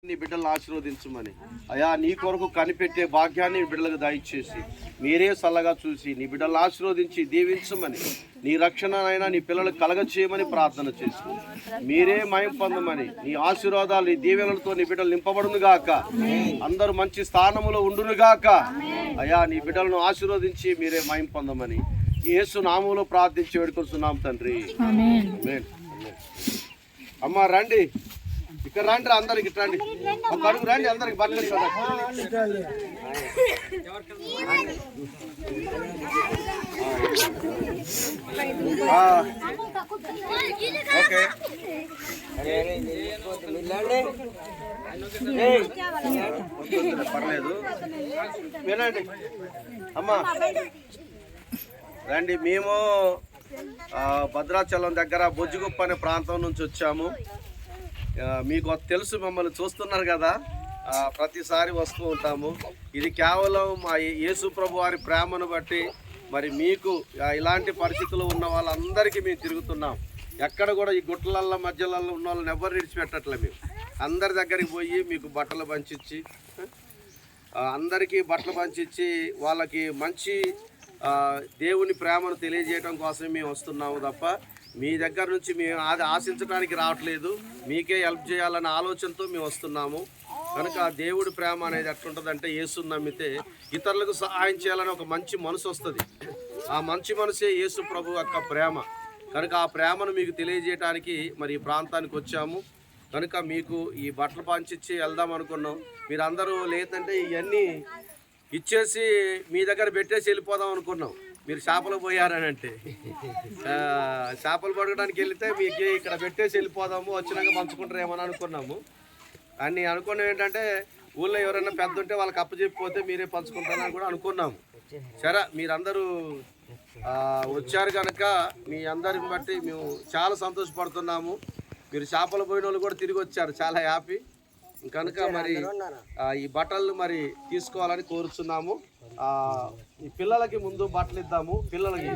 నీ బిడ్డలను ఆశీర్వదించమని అయా నీ కొరకు కనిపెట్టే భాగ్యాన్ని బిడ్డలకు దయచేసి మీరే చల్లగా చూసి నీ బిడ్డలను ఆశీర్వదించి దీవించమని నీ రక్షణనైనా నీ పిల్లలకు కలగచేయమని ప్రార్థన చేసి మీరే మయం పొందమని నీ ఆశీర్వాదాలు నీ దీవెనలతో నీ బిడ్డలు నింపబడునుగాక, అందరూ మంచి స్థానములో ఉండునుగాక. అయా నీ బిడ్డలను ఆశీర్వదించి మీరే మయం పొందమని యేసు నామములో ప్రార్థించి వేడుకొస్తున్నాం తండ్రి. అమ్మ రండి, ఇక్కడ రండి, అందరికి రండి, ఒక అడుగు రండి, అందరికి బట్టలు ఓకే. పర్లేదు, వినండి అమ్మా రండి. మేము భద్రాచలం దగ్గర బొజ్జుగుప్ప అనే ప్రాంతం నుంచి వచ్చాము. మీకు తెలుసు, మమ్మల్ని చూస్తున్నారు కదా, ప్రతిసారి వస్తూ ఉంటాము. ఇది కేవలం మా యేసు ప్రభు వారి ప్రేమను బట్టి మరి మీకు ఇలాంటి పరిస్థితుల్లో ఉన్న వాళ్ళందరికీ మేము తిరుగుతున్నాం. ఎక్కడ కూడా ఈ గుట్టలల్లో మధ్యలలో ఉన్న వాళ్ళని ఎవరు విడిచిపెట్టట్లే. మేము అందరి దగ్గరికి పోయి మీకు బట్టలు పంచిచ్చి, అందరికీ బట్టలు పంచిచ్చి వాళ్ళకి మంచి దేవుని ప్రేమను తెలియజేయడం కోసం మేము వస్తున్నాము తప్ప మీ దగ్గర నుంచి మేము అది ఆశించడానికి రావట్లేదు. మీకే హెల్ప్ చేయాలనే ఆలోచనతో మేము వస్తున్నాము. కనుక దేవుడి ప్రేమ అనేది ఎట్లుంటుందంటే, యేసుని నమ్మితే ఇతరులకు సహాయం చేయాలని ఒక మంచి మనసు వస్తుంది. ఆ మంచి మనసే యేసు ప్రభు యొక్క ప్రేమ. కనుక ఆ ప్రేమను మీకు తెలియజేయడానికి మరి ఈ ప్రాంతానికి వచ్చాము. కనుక మీకు ఈ బట్టలు పంచిచ్చి వెళ్దాం అనుకున్నాం. మీరందరూ లేదంటే ఇవన్నీ ఇచ్చేసి మీ దగ్గర పెట్టేసి వెళ్ళిపోదాం అనుకున్నాం. మీరు చేపలు పోయారని అంటే చేపలు పడడానికి వెళితే మీకు ఇక్కడ పెట్టేసి వెళ్ళిపోదాము, వచ్చినాక పంచుకుంటారేమని అనుకున్నాము. అన్నీ అనుకున్నాం. ఏంటంటే ఊళ్ళో ఎవరైనా పెద్ద ఉంటే వాళ్ళకి అప్పచెప్పిపోతే మీరే పంచుకుంటారని కూడా అనుకున్నాము. సరే, మీరందరూ వచ్చారు కనుక మీ అందరిని బట్టి మేము చాలా సంతోషపడుతున్నాము. మీరు చేపలు పోయిన వాళ్ళు కూడా తిరిగి వచ్చారు, చాలా హ్యాపీ. కనుక మరి ఈ బట్టలు మరి తీసుకోవాలని కోరుచున్నాము. ఈ పిల్లలకి ముందు బట్టలు ఇద్దాము. పిల్లలకి